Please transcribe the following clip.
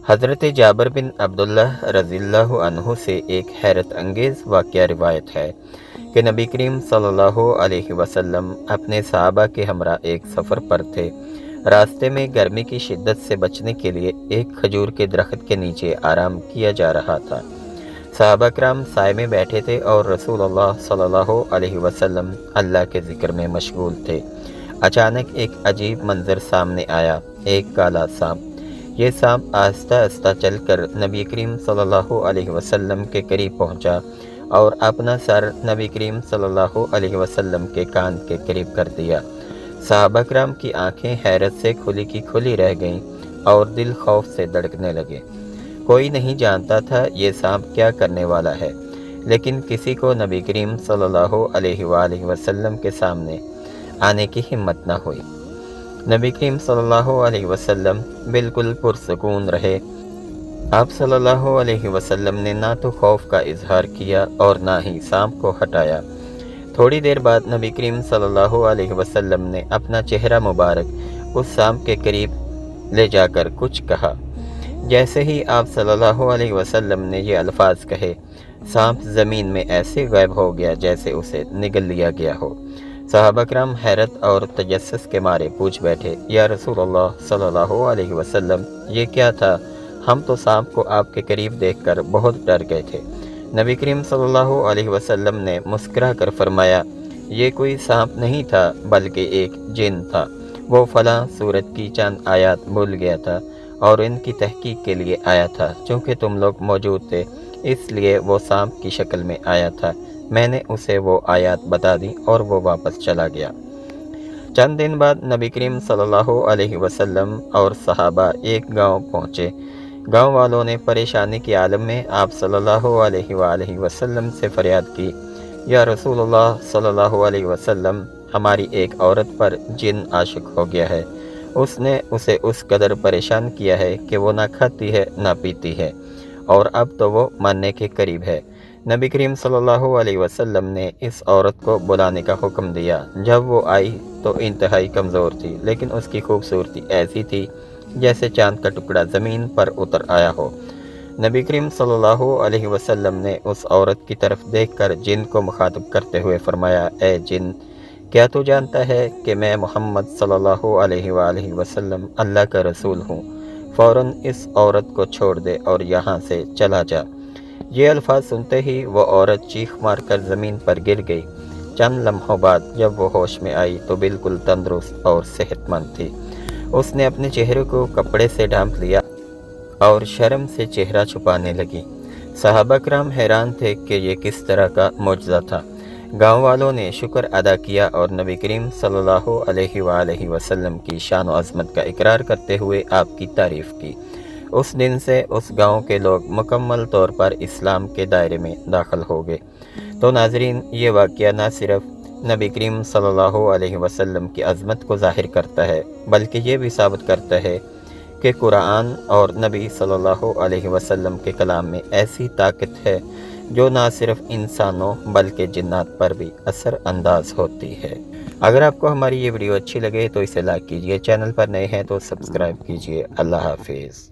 حضرت جابر بن عبداللہ رضی اللہ عنہ سے ایک حیرت انگیز واقعہ روایت ہے کہ نبی کریم صلی اللہ علیہ وسلم اپنے صحابہ کے ہمراہ ایک سفر پر تھے۔ راستے میں گرمی کی شدت سے بچنے کے لیے ایک کھجور کے درخت کے نیچے آرام کیا جا رہا تھا۔ صحابہ کرام سائے میں بیٹھے تھے اور رسول اللہ صلی اللہ علیہ وسلم اللہ کے ذکر میں مشغول تھے۔ اچانک ایک عجیب منظر سامنے آیا، ایک کالا سانپ۔ یہ سانپ آہستہ آہستہ چل کر نبی کریم صلی اللہ علیہ وسلم کے قریب پہنچا اور اپنا سر نبی کریم صلی اللہ علیہ وسلم کے کان کے قریب کر دیا۔ صحابہ کرام کی آنکھیں حیرت سے کھلی کی کھلی رہ گئیں اور دل خوف سے دھڑکنے لگے۔ کوئی نہیں جانتا تھا یہ سانپ کیا کرنے والا ہے، لیکن کسی کو نبی کریم صلی اللہ علیہ وآلہ وسلم کے سامنے آنے کی ہمت نہ ہوئی۔ نبی کریم صلی اللہ علیہ وسلم بالکل پرسکون رہے۔ آپ صلی اللہ علیہ وسلم نے نہ تو خوف کا اظہار کیا اور نہ ہی سانپ کو ہٹایا۔ تھوڑی دیر بعد نبی کریم صلی اللہ علیہ وسلم نے اپنا چہرہ مبارک اس سانپ کے قریب لے جا کر کچھ کہا۔ جیسے ہی آپ صلی اللہ علیہ وسلم نے یہ الفاظ کہے، سانپ زمین میں ایسے غائب ہو گیا جیسے اسے نگل لیا گیا ہو۔ صحابہ کرام حیرت اور تجسس کے مارے پوچھ بیٹھے، یا رسول اللہ صلی اللہ علیہ وسلم، یہ کیا تھا؟ ہم تو سانپ کو آپ کے قریب دیکھ کر بہت ڈر گئے تھے۔ نبی کریم صلی اللہ علیہ وسلم نے مسکرا کر فرمایا، یہ کوئی سانپ نہیں تھا بلکہ ایک جن تھا۔ وہ فلاں سورت کی چند آیات بھول گیا تھا اور ان کی تحقیق کے لیے آیا تھا۔ چونکہ تم لوگ موجود تھے اس لیے وہ سانپ کی شکل میں آیا تھا۔ میں نے اسے وہ آیات بتا دی اور وہ واپس چلا گیا۔ چند دن بعد نبی کریم صلی اللہ علیہ وسلم اور صحابہ ایک گاؤں پہنچے۔ گاؤں والوں نے پریشانی کے عالم میں آپ صلی اللہ علیہ وآلہ وسلم سے فریاد کی، یا رسول اللہ صلی اللہ علیہ وسلم، ہماری ایک عورت پر جن عاشق ہو گیا ہے۔ اس نے اسے اس قدر پریشان کیا ہے کہ وہ نہ کھاتی ہے نہ پیتی ہے، اور اب تو وہ مرنے کے قریب ہے۔ نبی کریم صلی اللہ علیہ وسلم نے اس عورت کو بلانے کا حکم دیا۔ جب وہ آئی تو انتہائی کمزور تھی، لیکن اس کی خوبصورتی ایسی تھی جیسے چاند کا ٹکڑا زمین پر اتر آیا ہو۔ نبی کریم صلی اللہ علیہ وسلم نے اس عورت کی طرف دیکھ کر جن کو مخاطب کرتے ہوئے فرمایا، اے جن، کیا تو جانتا ہے کہ میں محمد صلی اللہ علیہ وآلہ وسلم اللہ کا رسول ہوں؟ فوراً اس عورت کو چھوڑ دے اور یہاں سے چلا جا۔ یہ الفاظ سنتے ہی وہ عورت چیخ مار کر زمین پر گر گئی۔ چند لمحوں بعد جب وہ ہوش میں آئی تو بالکل تندرست اور صحت مند تھی۔ اس نے اپنے چہرے کو کپڑے سے ڈھانپ لیا اور شرم سے چہرہ چھپانے لگی۔ صحابہ کرام حیران تھے کہ یہ کس طرح کا معجزہ تھا۔ گاؤں والوں نے شکر ادا کیا اور نبی کریم صلی اللہ علیہ وآلہ وسلم کی شان و عظمت کا اقرار کرتے ہوئے آپ کی تعریف کی۔ اس دن سے اس گاؤں کے لوگ مکمل طور پر اسلام کے دائرے میں داخل ہو گئے۔ تو ناظرین، یہ واقعہ نہ صرف نبی کریم صلی اللہ علیہ وسلم کی عظمت کو ظاہر کرتا ہے بلکہ یہ بھی ثابت کرتا ہے کہ قرآن اور نبی صلی اللہ علیہ وسلم کے کلام میں ایسی طاقت ہے جو نہ صرف انسانوں بلکہ جنات پر بھی اثر انداز ہوتی ہے۔ اگر آپ کو ہماری یہ ویڈیو اچھی لگے تو اسے لائک کیجیے، چینل پر نئے ہیں تو سبسکرائب کیجیے۔ اللہ حافظ۔